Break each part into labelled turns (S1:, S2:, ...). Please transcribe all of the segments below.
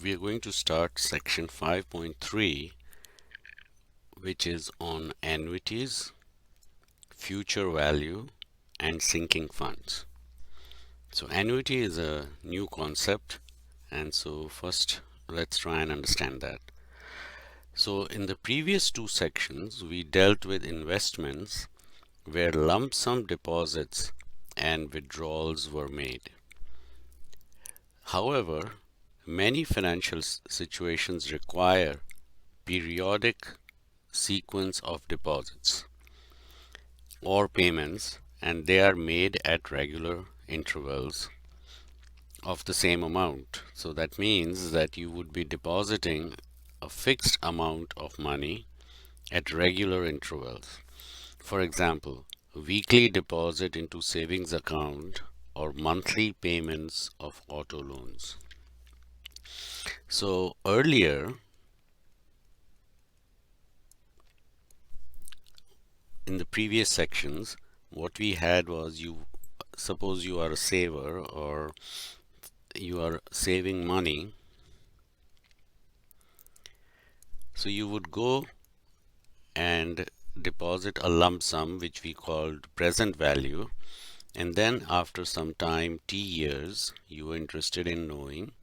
S1: we are going to start section 5.3, which is on annuities, future value, and sinking funds. So annuity is a new concept, and so first let's try and understand that. So in the previous two sections, we dealt with investments where lump sum deposits and withdrawals were made. However, many financial situations require periodic sequence of deposits or payments, and they are made at regular intervals of the same amount. So that means that you would be depositing a fixed amount of money at regular intervals. For example, weekly deposit into savings account or monthly payments of auto loans. So earlier in the previous sections, what we had was, you suppose you are a saver or you are saving money, so you would go and deposit a lump sum which we called present value, and then after some time, T years, you were interested in knowing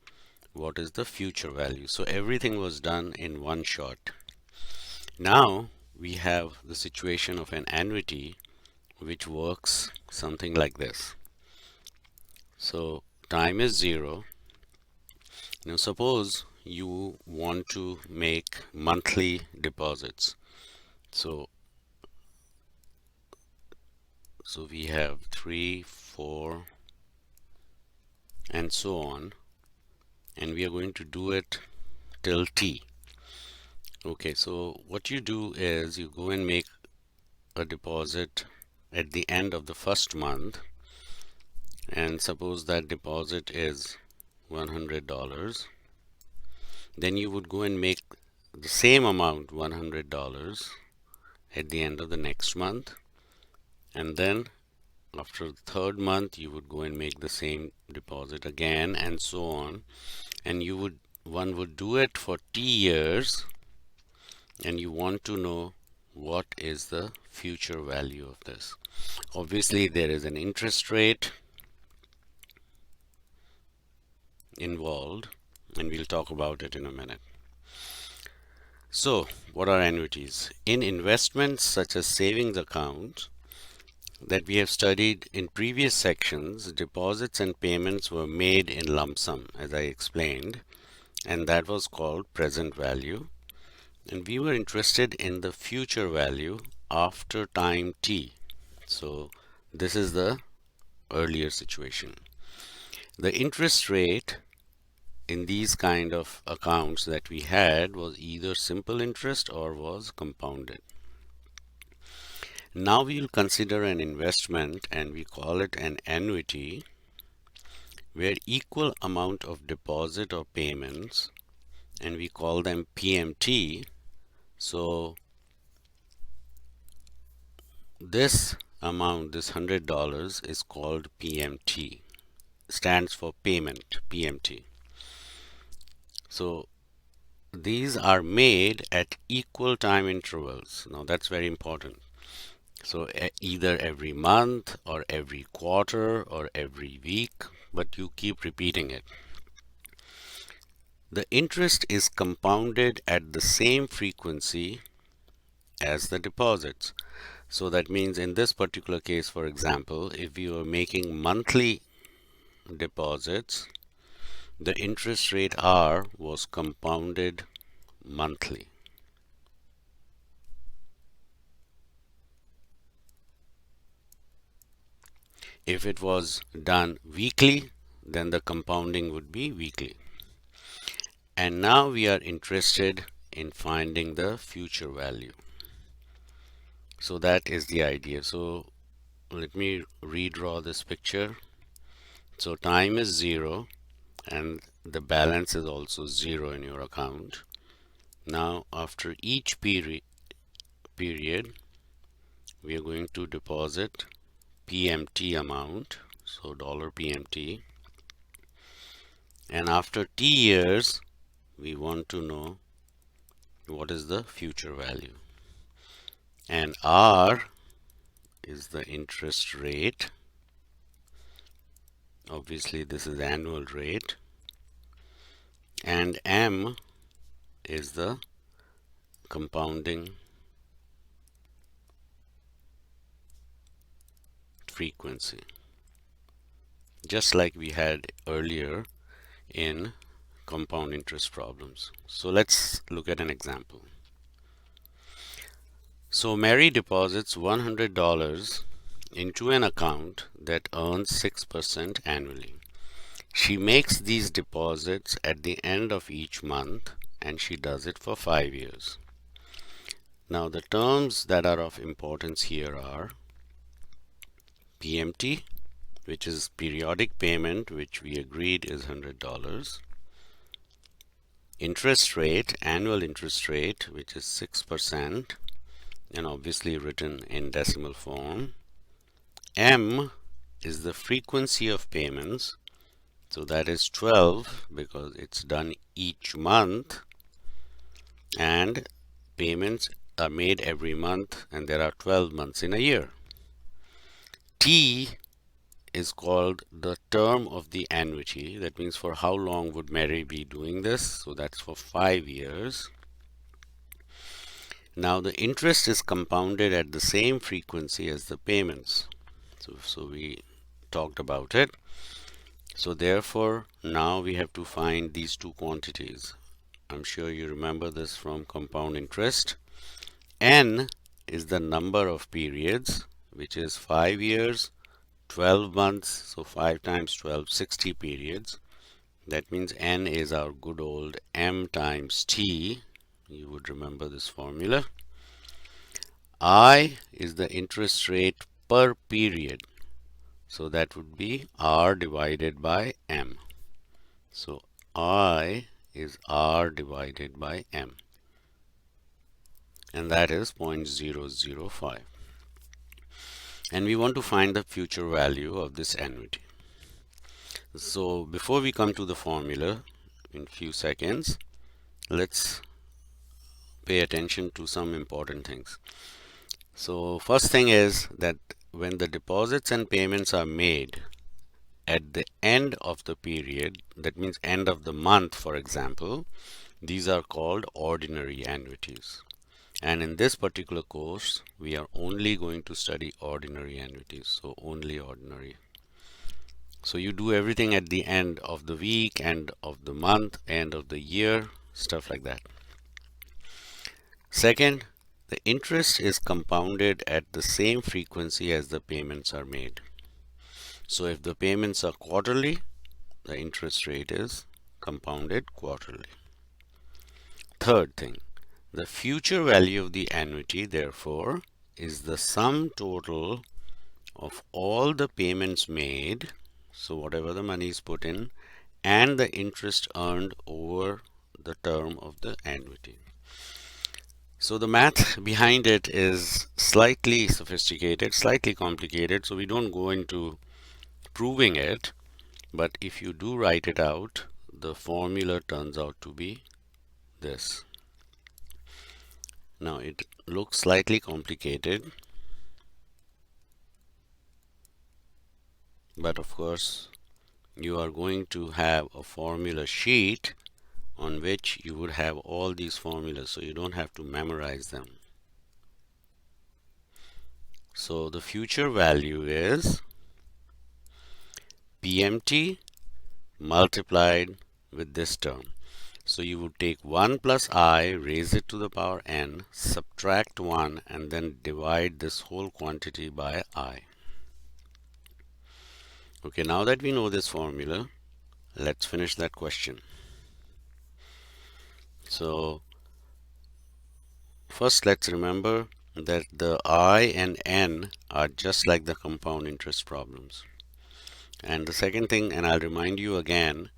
S1: what is the future value. So everything was done in one shot. Now we have the situation of an annuity which works something like this. So time is 0. Now suppose you want to make monthly deposits. So we have 3, 4, and so on, and we are going to do it till T. Okay, so what you do is you go and make a deposit at the end of the first month, and suppose that deposit is $100. Then you would go and make the same amount, $100, at the end of the next month, and then after the third month you would go and make the same deposit again, and so on. And one would do it for T years, and you want to know what is the future value of this. Obviously there is an interest rate involved, and we'll talk about it in a minute. So what are annuities? In investments such as savings accounts that we have studied in previous sections, deposits and payments were made in lump sum, as I explained, and that was called present value. And we were interested in the future value after time T. So this is the earlier situation. The interest rate in these kind of accounts that we had was either simple interest or was compounded. Now we will consider an investment, and we call it an annuity, where equal amount of deposit or payments, and we call them PMT. So this amount, this $100, is called PMT, stands for payment, PMT. So these are made at equal time intervals. Now that's very important. So either every month or every quarter or every week, but you keep repeating it. The interest is compounded at the same frequency as the deposits. So that means in this particular case, for example, if you are making monthly deposits, the interest rate R was compounded monthly. If it was done weekly, then the compounding would be weekly. And now we are interested in finding the future value. So that is the idea. So let me redraw this picture. So time is 0, and the balance is also 0 in your account. Now after each period, we are going to deposit PMT amount, so $PMT, and after T years we want to know what is the future value. And R is the interest rate. Obviously, this is annual rate. And M is the compounding frequency, just like we had earlier in compound interest problems. So let's look at an example. So Mary deposits $100 into an account that earns 6% annually. She makes these deposits at the end of each month, and she does it for 5 years. Now the terms that are of importance here are PMT, which is periodic payment, which we agreed is $100. Interest rate, annual interest rate, which is 6%, and obviously written in decimal form. M is the frequency of payments, so that is 12 because it's done each month, and payments are made every month, and there are 12 months in a year. T is called the term of the annuity. That means for how long would Mary be doing this? So that's for 5 years. Now the interest is compounded at the same frequency as the payments. So we talked about it. So therefore now we have to find these two quantities. I'm sure you remember this from compound interest. N is the number of periods, which is 5 years, 12 months, so 5 times 12, 60 periods. That means N is our good old M times T. You would remember this formula. I is the interest rate per period. So that would be R divided by M. So I is R divided by M. And that is 0.005. And we want to find the future value of this annuity. So before we come to the formula in few seconds, let's pay attention to some important things. So first thing is that when the deposits and payments are made at the end of the period, that means end of the month, for example, these are called ordinary annuities. And in this particular course, we are only going to study ordinary annuities, so only ordinary. So you do everything at the end of the week, end of the month, end of the year, stuff like that. Second, the interest is compounded at the same frequency as the payments are made. So if the payments are quarterly, the interest rate is compounded quarterly. Third thing, the future value of the annuity, therefore, is the sum total of all the payments made, so whatever the money is put in, and the interest earned over the term of the annuity. So the math behind it is slightly sophisticated, slightly complicated, so we don't go into proving it, but if you do write it out, the formula turns out to be this. Now it looks slightly complicated, but of course you are going to have a formula sheet on which you would have all these formulas, so you don't have to memorize them. So the future value is PMT multiplied with this term. So you would take 1 plus I, raise it to the power n, subtract 1, and then divide this whole quantity by I. Okay, now that we know this formula, let's finish that question. So first let's remember that the I and N are just like the compound interest problems. And the second thing, and I'll remind you again,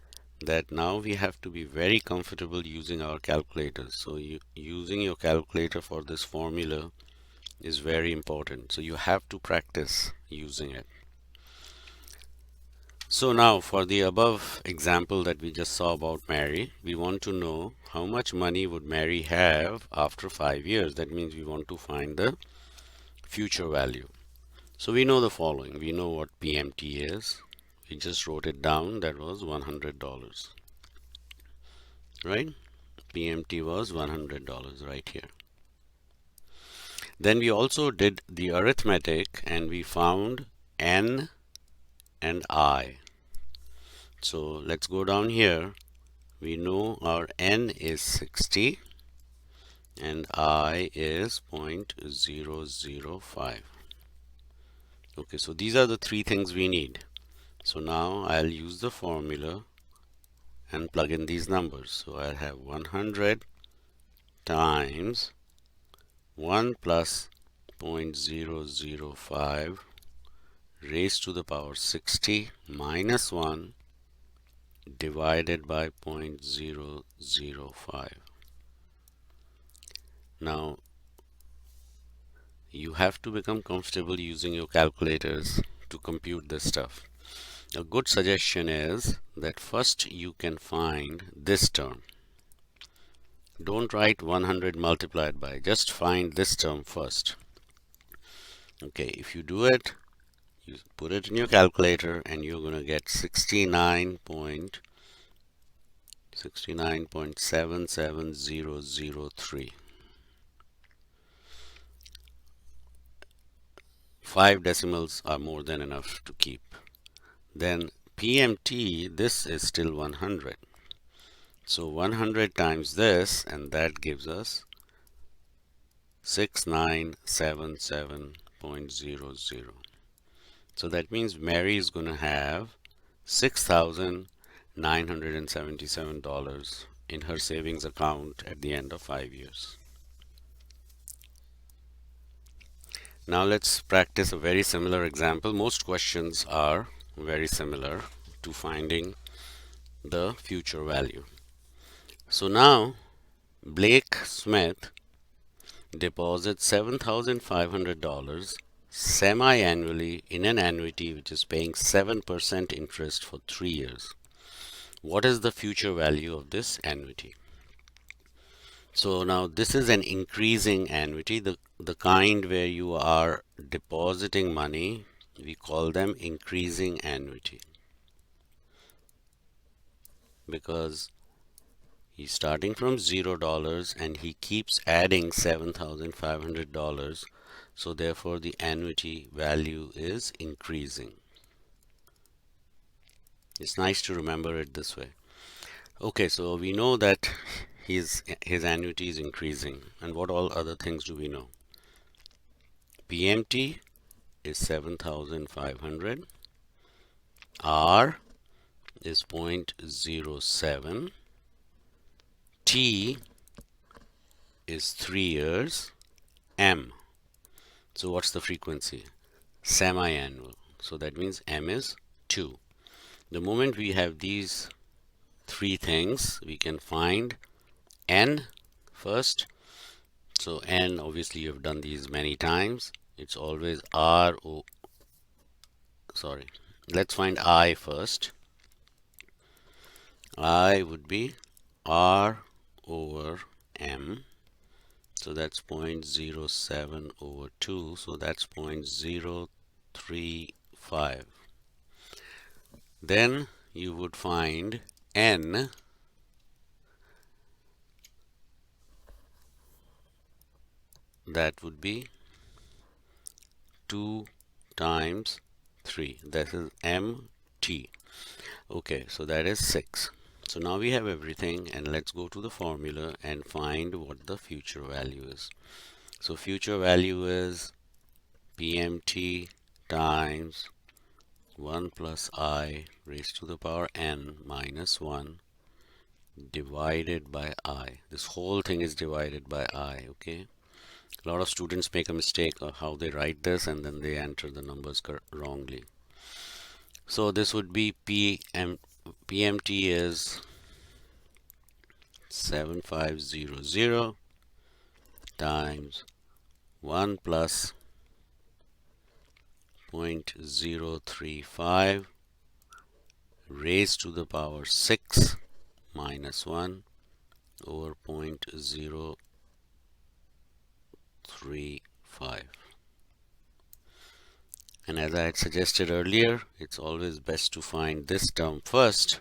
S1: that now we have to be very comfortable using our calculators. So using your calculator for this formula is very important. So you have to practice using it. So now for the above example that we just saw about Mary, we want to know how much money would Mary have after 5 years. That means we want to find the future value. So we know the following. We know what PMT is. We just wrote it down. That was $100, right? PMT was $100 right here. Then we also did the arithmetic and we found N and I. So let's go down here. We know our N is 60 and I is 0.005. Okay, so these are the three things we need. So now I'll use the formula and plug in these numbers. So I'll have 100 times 1 plus 0.005 raised to the power 60 minus 1 divided by 0.005. Now you have to become comfortable using your calculators to compute this stuff. A good suggestion is that first you can find this term. Don't write 100 multiplied by, just find this term first. Okay, if you do it, you put it in your calculator and you're going to get 69.77003. 5 decimals are more than enough to keep. Then PMT, this is still 100. So 100 times this, and that gives us 6977.00. So that means Mary is going to have $6,977 in her savings account at the end of 5 years. Now let's practice a very similar example. Most questions are very similar to finding the future value. So now Blake Smith deposits $7,500 semi-annually in an annuity which is paying 7% interest for 3 years. What is the future value of this annuity? So now this is an increasing annuity, the kind where you are depositing money, we call them increasing annuity, because he's starting from $0 and he keeps adding $7,500, so therefore the annuity value is increasing. It's nice to remember it this way. Okay, so we know that his annuity is increasing, and what all other things do we know? PMT is 7,500, R is 0.07, T is 3 years, M. So what's the frequency? Semi-annual. So that means M is 2. The moment we have these three things, we can find N first. So N, obviously you've done these many times. It's always let's find I first. I would be R over M. So that's 0.07 over 2. So that's 0.035. Then you would find N. That would be 2 times 3. That is MT. Okay, so that is 6. So now we have everything, and let's go to the formula and find what the future value is. So future value is PMT times 1 plus I raised to the power n minus 1 divided by I. This whole thing is divided by I, okay? A lot of students make a mistake of how they write this and then they enter the numbers wrongly. So this would be PMT is 7500 times 1 plus 0.035 raised to the power 6 minus 1 over 0.035. And as I had suggested earlier, it's always best to find this term first.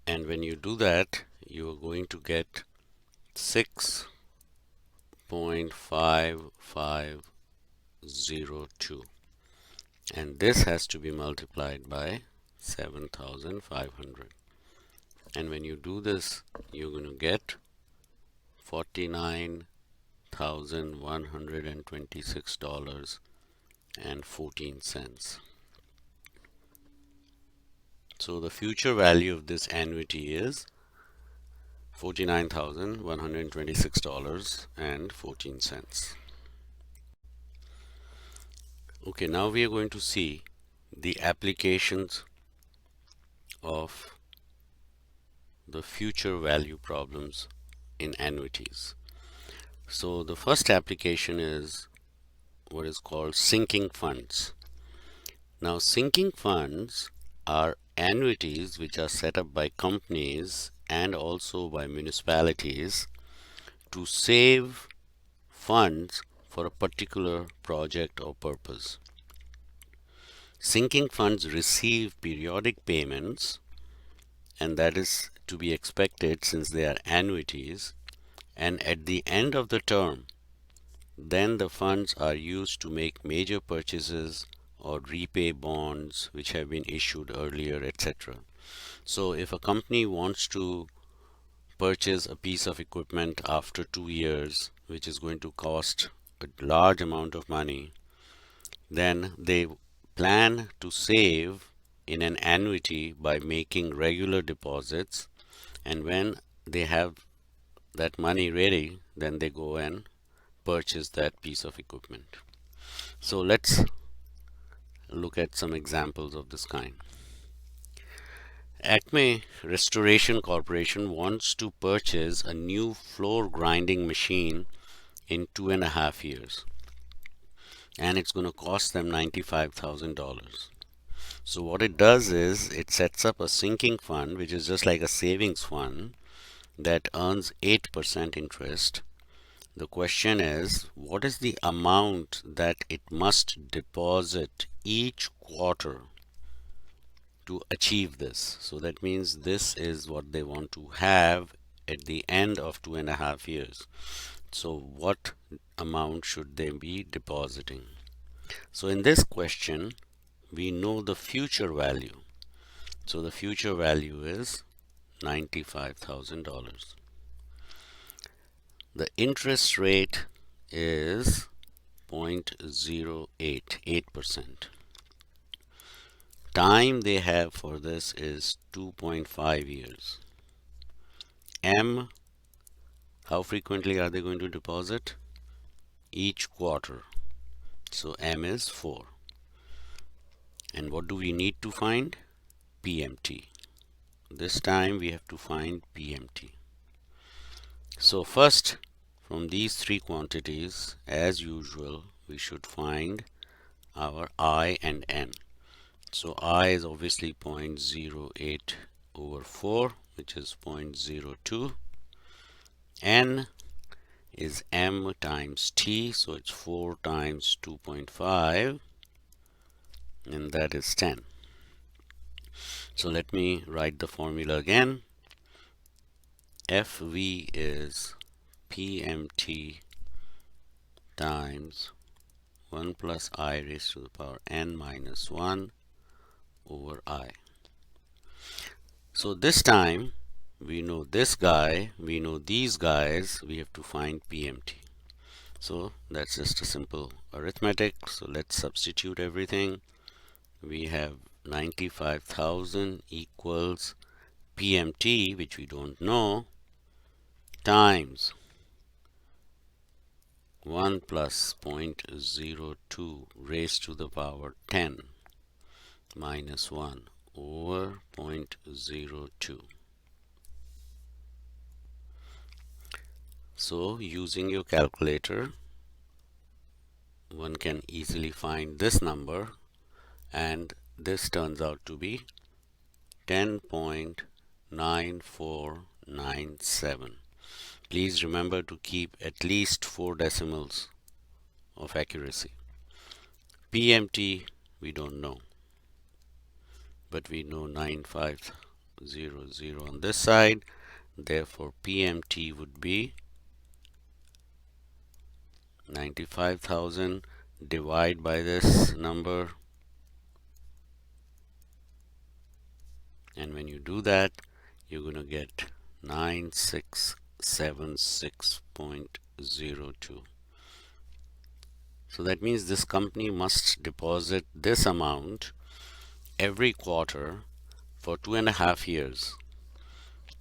S1: And when you do that, you are going to get 6.5502. And this has to be multiplied by 7,500. And when you do this, you're going to get $49,126.14. So the future value of this annuity is $49,126.14. Okay, now we are going to see the applications of the future value problems in annuities. So the first application is what is called sinking funds. Now, sinking funds are annuities which are set up by companies and also by municipalities to save funds for a particular project or purpose. Sinking funds receive periodic payments, and that is to be expected since they are annuities, and at the end of the term, then the funds are used to make major purchases or repay bonds which have been issued earlier, etc. So if a company wants to purchase a piece of equipment after 2 years, which is going to cost a large amount of money, then they plan to save in an annuity by making regular deposits, and when they have that money ready, then they go and purchase that piece of equipment. So let's look at some examples of this kind. Acme Restoration Corporation wants to purchase a new floor grinding machine in 2.5 years, and it's going to cost them $95,000. So what it does is it sets up a sinking fund, which is just like a savings fund that earns 8% interest. The question is, what is the amount that it must deposit each quarter to achieve this? So that means this is what they want to have at the end of 2.5 years. So what amount should they be depositing? So in this question, we know the future value. So the future value is $95,000. The interest rate is 0.088%. Time they have for this is 2.5 years. M, how frequently are they going to deposit? Each quarter. So M is 4. And what do we need to find? PMT. This time we have to find PMT. So first, from these three quantities, as usual, we should find our I and N. So I is obviously 0.08 over 4, which is 0.02. N is M times T, so it's 4 times 2.5, and that is 10. So let me write the formula again. FV is PMT times 1 plus I raised to the power n minus 1 over I. So this time we know this guy, we know these guys, we have to find PMT. So that's just a simple arithmetic. So let's substitute everything. We have 95,000 equals PMT, which we don't know, times 1 plus 0.02 raised to the power 10 minus 1 over 0.02. So using your calculator, one can easily find this number and this turns out to be 10.9497. Please remember to keep at least 4 decimals of accuracy. PMT we don't know, but we know 9500 on this side. Therefore, PMT would be 95,000 divided by this number, and when you do that, you're going to get 9676.02. So that means this company must deposit this amount every quarter for 2.5 years,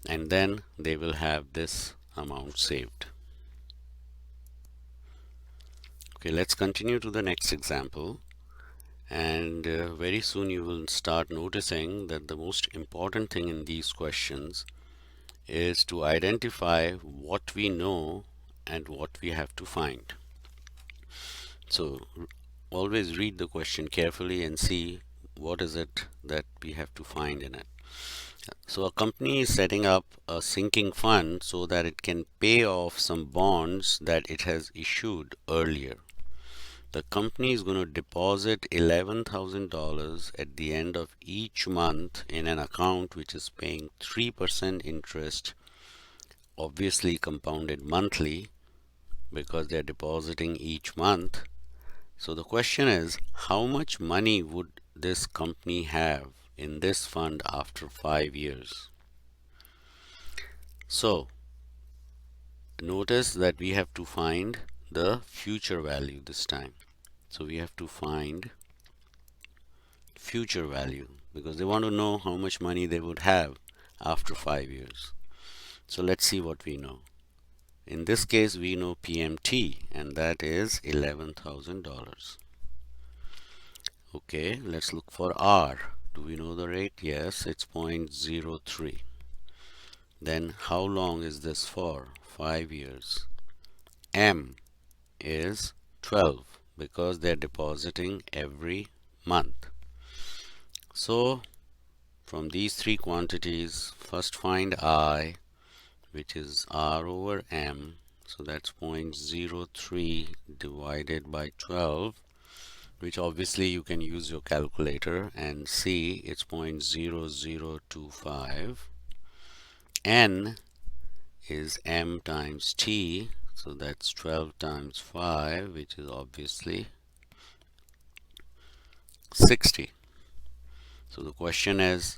S1: and then they will have this amount saved. Okay, let's continue to the next example, and very soon you will start noticing that the most important thing in these questions is to identify what we know and what we have to find. So always read the question carefully and see what is it that we have to find in it. So a company is setting up a sinking fund so that it can pay off some bonds that it has issued earlier. The company is going to deposit $11,000 at the end of each month in an account which is paying 3% interest, obviously compounded monthly because they're depositing each month. So the question is, how much money would this company have in this fund after 5 years? So notice that we have to find the future value this time. So we have to find future value because they want to know how much money they would have after 5 years. So let's see what we know. In this case, we know PMT, and that is $11,000. Okay, let's look for R. Do we know the rate? Yes, it's 0.03. Then how long is this for? 5 years. M is 12 because they're depositing every month. So from these three quantities, first find I, which is R over M. So that's 0.03 divided by 12, which obviously you can use your calculator and see it's 0.0025. N is M times T, so that's 12 times 5, which is obviously 60. So the question is,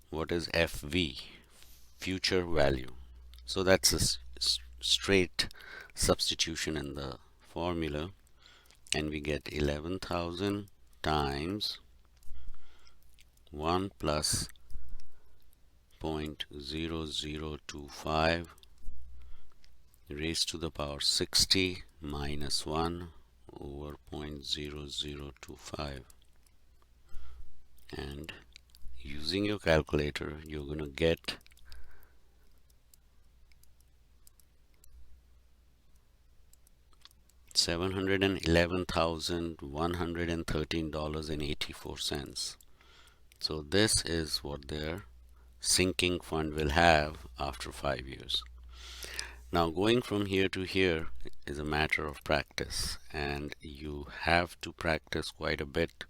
S1: what is FV, future value? So that's a straight substitution in the formula, and we get 11,000 times 1 plus 0.0025 raised to the power 60 minus 1 over 0.0025, and using your calculator you're going to get $711,113.84. So this is what their sinking fund will have after 5 years. Now going from here to here is a matter of practice, and you have to practice quite a bit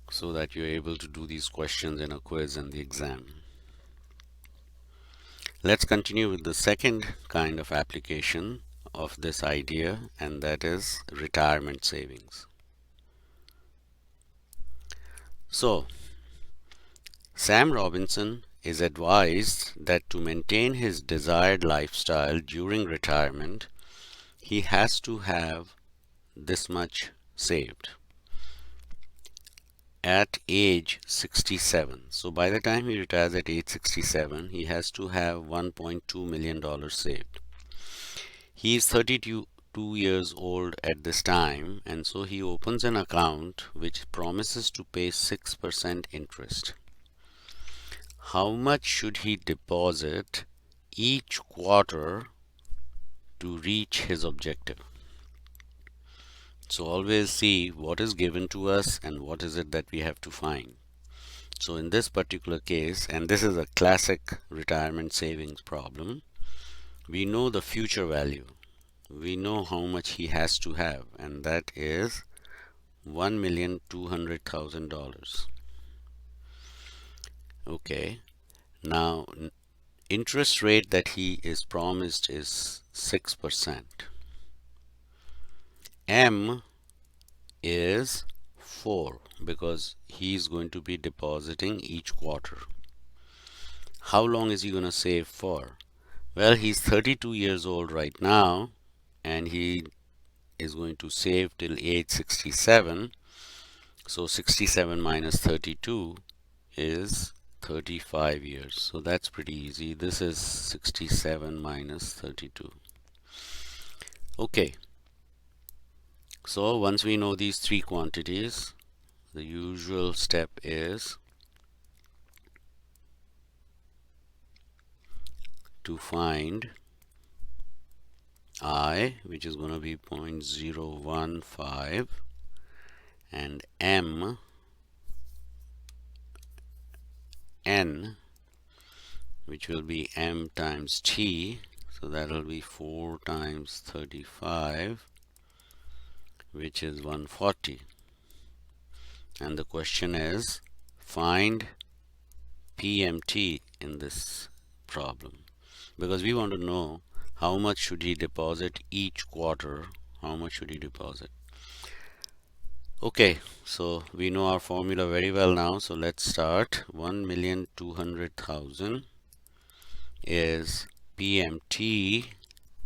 S1: so that you're able to do these questions in a quiz and the exam. Let's continue with the second kind of application of this idea, and that is retirement savings. So Sam Robinson is advised that to maintain his desired lifestyle during retirement, he has to have this much saved at age 67. So by the time he retires at age 67, he has to have $1.2 million saved. He is 32 years old at this time, and so he opens an account which promises to pay 6% interest. How much should he deposit each quarter to reach his objective? So always see what is given to us and what is it that we have to find. So in this particular case, and this is a classic retirement savings problem, we know the future value. We know how much he has to have, and that is $1,200,000. Okay, now interest rate that he is promised is 6%. M is 4 because he's going to be depositing each quarter. How long is he going to save for? Well, he's 32 years old right now, and he is going to save till age 67. So 67 minus 32 is 35 years. So that's pretty easy. This is 67 minus 32. Okay. So once we know these three quantities, the usual step is to find I, which is going to be 0.015, and M, N, which will be M times T, so that will be 4 times 35, which is 140. And the question is, find PMT in this problem, because we want to know how much should he deposit each quarter, how much should he deposit. Okay, so we know our formula very well now, so let's start. 1,200,000 is PMT,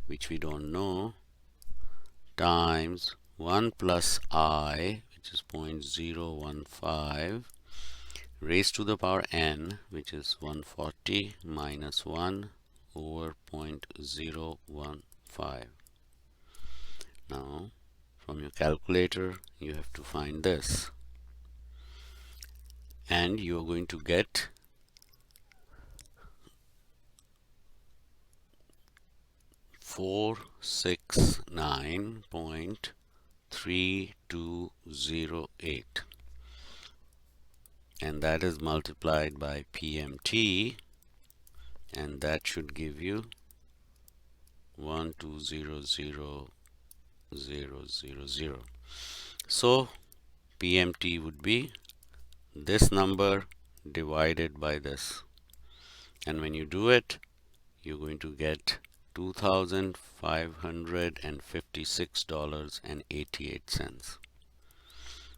S1: which we don't know, times 1 plus I, which is 0.015, raised to the power n, which is 140 minus 1 over 0.015. Now, from your calculator, you have to find this. And you're going to get 469.3208, and that is multiplied by PMT, and that should give you 1200000. So PMT would be this number divided by this, and when you do it, you're going to get $2,556.88.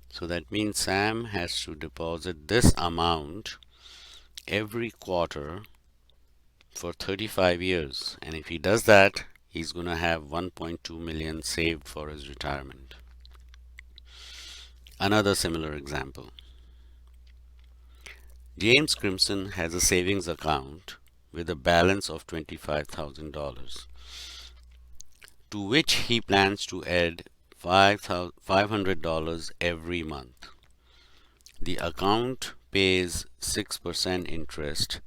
S1: So that means Sam has to deposit this amount every quarter for 35 years, and if he does that, he's going to have 1.2 million saved for his retirement. Another similar example. James Crimson has a savings account with a balance of $25,000, to which he plans to add $500 every month. The account pays 6% interest.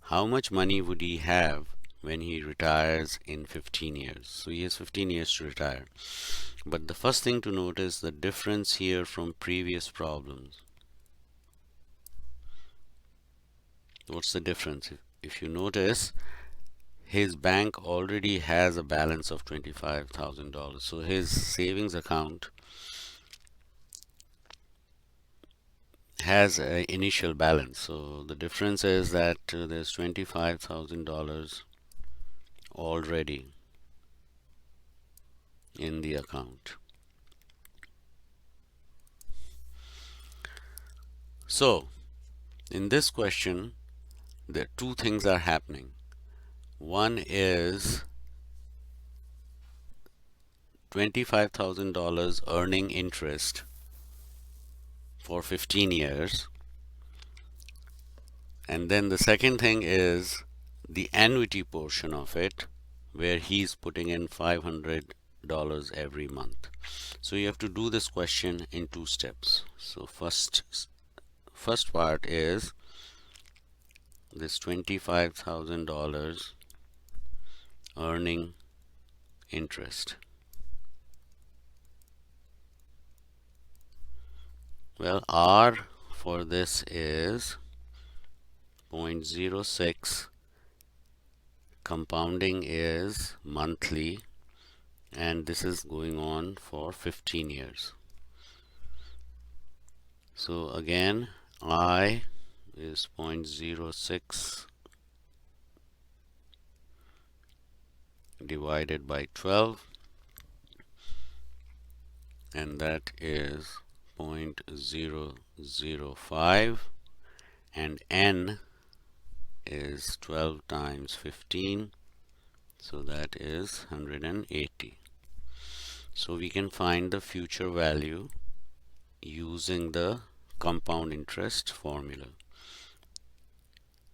S1: How much money would he have when he retires in 15 years? So he has 15 years to retire. But the first thing to notice the difference here from previous problems. What's the difference? If you notice, his bank already has a balance of $25,000. So his savings account has an initial balance. So the difference is that there's $25,000 already in the account. So in this question, there two things are happening. One is $25,000 earning interest for 15 years. And then the second thing is the annuity portion of it, where he's putting in $500 every month. So you have to do this question in two steps. So first part is this $25,000 earning interest. Well, R for this is 0.06, compounding is monthly, and this is going on for 15 years. So again, I is 0.06 divided by 12, and that is 0.005, and N is 12 times 15, so that is 180. So we can find the future value using the compound interest formula.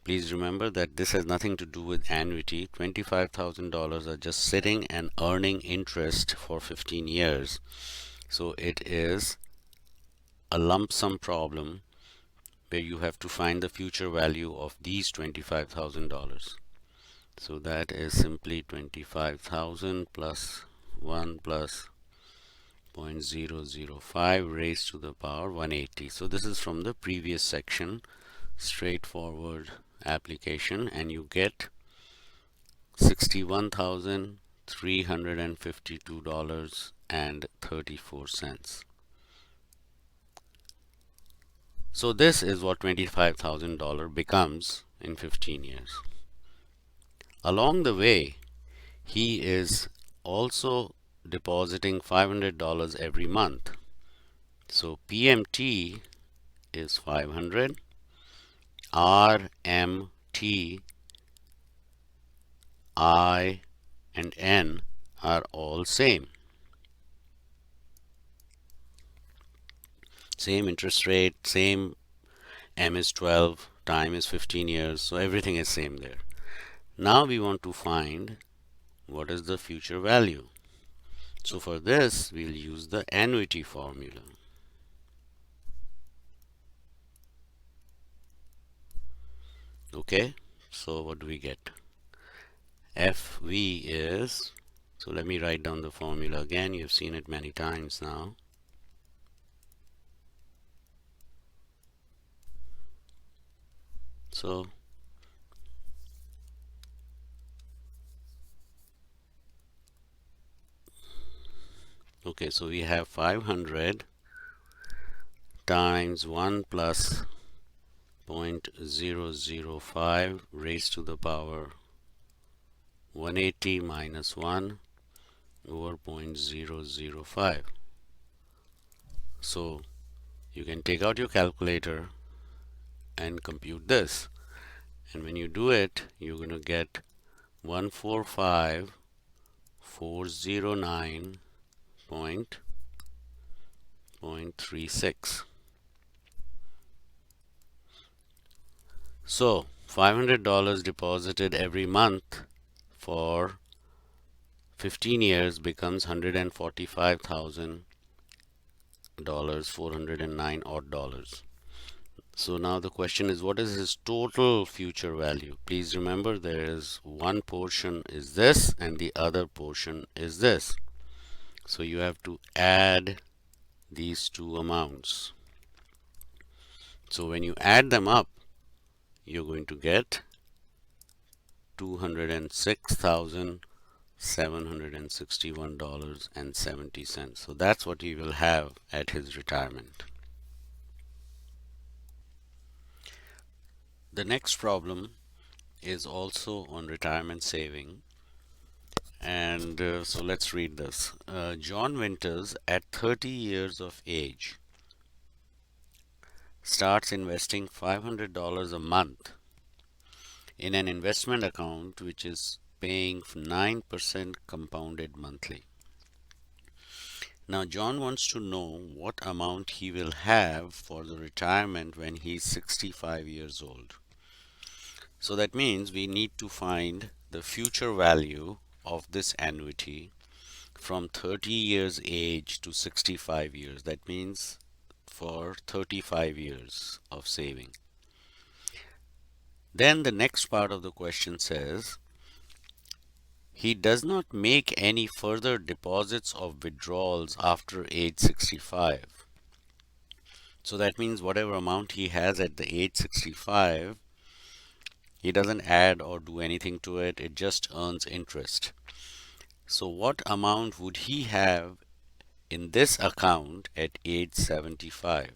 S1: Please remember that this has nothing to do with annuity. $25,000 are just sitting and earning interest for 15 years. So it is a lump sum problem where you have to find the future value of these $25,000. So that is simply 25,000 plus 1 plus 0.005 raised to the power 180. So this is from the previous section, straightforward application, and you get $61,352.34. So this is what $25,000 becomes in 15 years. Along the way, he is also depositing $500 every month. So PMT is 500, RMT, I, and N are all same. Same interest rate, same M is 12, time is 15 years, so everything is same there. Now we want to find what is the future value. So for this, we'll use the annuity formula. Okay, so what do we get? FV is, so let me write down the formula again. You've seen it many times now. So okay, so we have 500 times 1 plus 0.005 raised to the power 180 minus 1 over 0.005. So you can take out your calculator and compute this, and when you do it, you're going to get 145,409.36. So $500 deposited every month for 15 years becomes $145,000, 409 odd dollars. So now the question is, what is his total future value? Please remember, there is one portion is this and the other portion is this. So you have to add these two amounts. So when you add them up, you're going to get $206,761.70. So that's what he will have at his retirement. The next problem is also on retirement saving, and so let's read this. John Winters, at 30 years of age, starts investing $500 a month in an investment account which is paying 9% compounded monthly. Now John wants to know what amount he will have for the retirement when he's 65 years old. So that means we need to find the future value of this annuity from 30 years age to 65 years. That means for 35 years of saving. Then the next part of the question says, he does not make any further deposits of withdrawals after age 65. So that means whatever amount he has at the age 65, he doesn't add or do anything to it, it just earns interest. So what amount would he have in this account at age 75?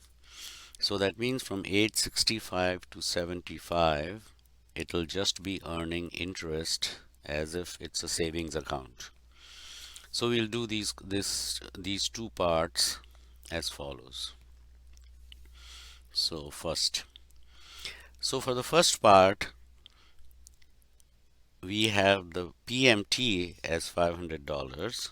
S1: So that means from age 65 to 75, it'll just be earning interest as if it's a savings account. So we'll do these two parts as follows. So for the first part, we have the PMT as $500.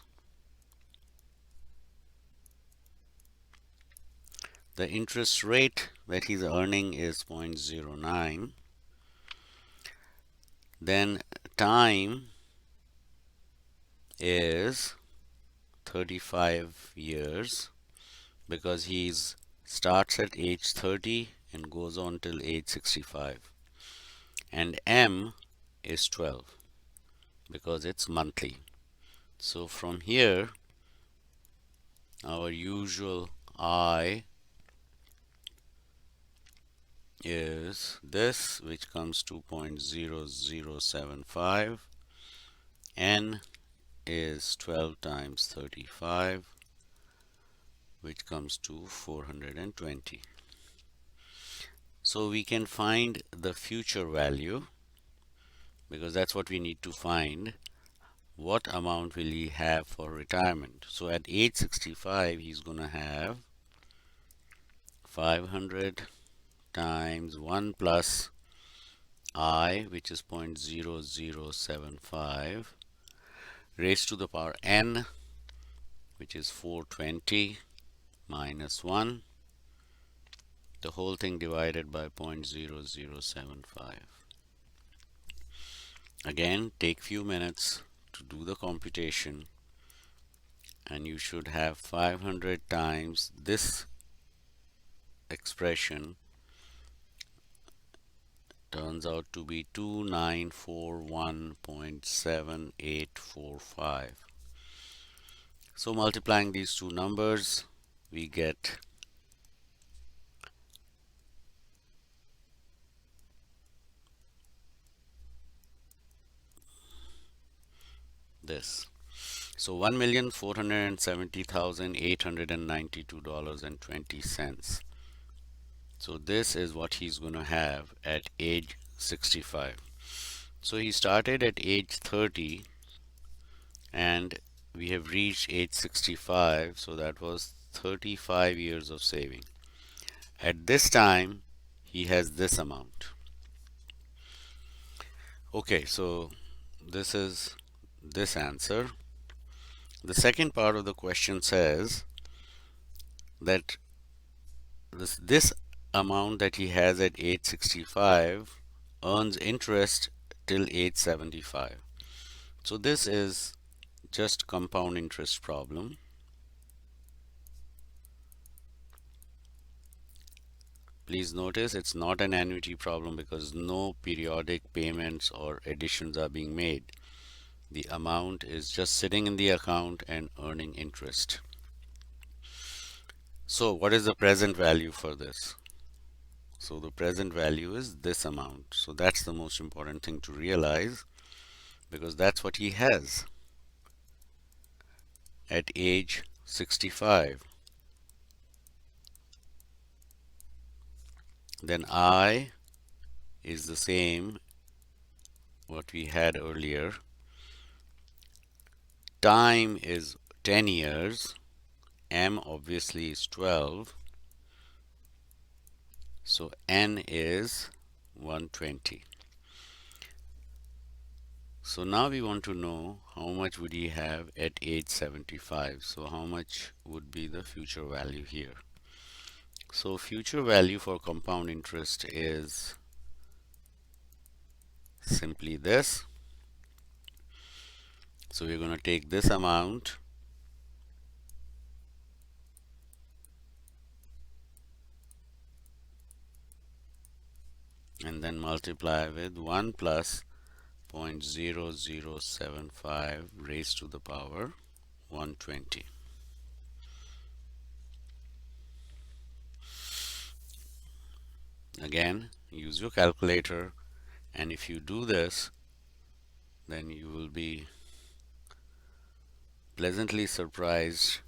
S1: The interest rate that he's earning is 0.09. Then time is 35 years because he's starts at age 30 and goes on till age 65. And M is 12 because it's monthly. So from here, our usual I is this, which comes to 0.0075. N is 12 times 35, which comes to 420. So we can find the future value because that's what we need to find. What amount will he have for retirement? So at age 65, he's going to have 500 times 1 plus I, which is 0.0075, raised to the power n, which is 420 minus 1, the whole thing divided by 0.0075. Again, take few minutes to do the computation, and you should have 500 times this expression turns out to be 2941.7845. So multiplying these two numbers, we get this. So $1,470,892.20. So this is what he's going to have at age 65. So he started at age 30 and we have reached age 65, so that was 35 years of saving. At this time, he has this amount. Okay, so this is this answer. The second part of the question says that this amount that he has at age 65 earns interest till age 75. So this is just compound interest problem. Please notice it's not an annuity problem because no periodic payments or additions are being made. The amount is just sitting in the account and earning interest. So what is the present value for this? So the present value is this amount. So that's the most important thing to realize because that's what he has at age 65. Then I is the same what we had earlier. Time is 10 years. M obviously is 12. So N is 120. So now we want to know how much would he have at age 75. So how much would be the future value here? So future value for compound interest is simply this. So we're going to take this amount and then multiply with 1 plus 0.0075 raised to the power 120. Again, use your calculator, and if you do this, then you will be pleasantly surprised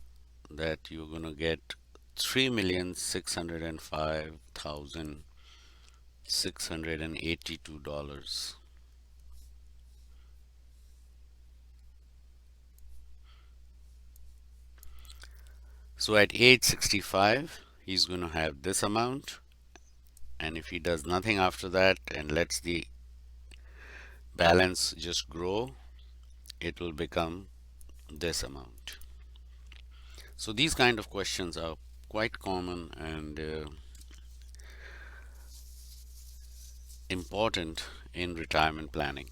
S1: that you're going to get $3,605,682. So at age 65, he's going to have this amount, and if he does nothing after that and lets the balance just grow, it will become this amount. So these kind of questions are quite common and important in retirement planning.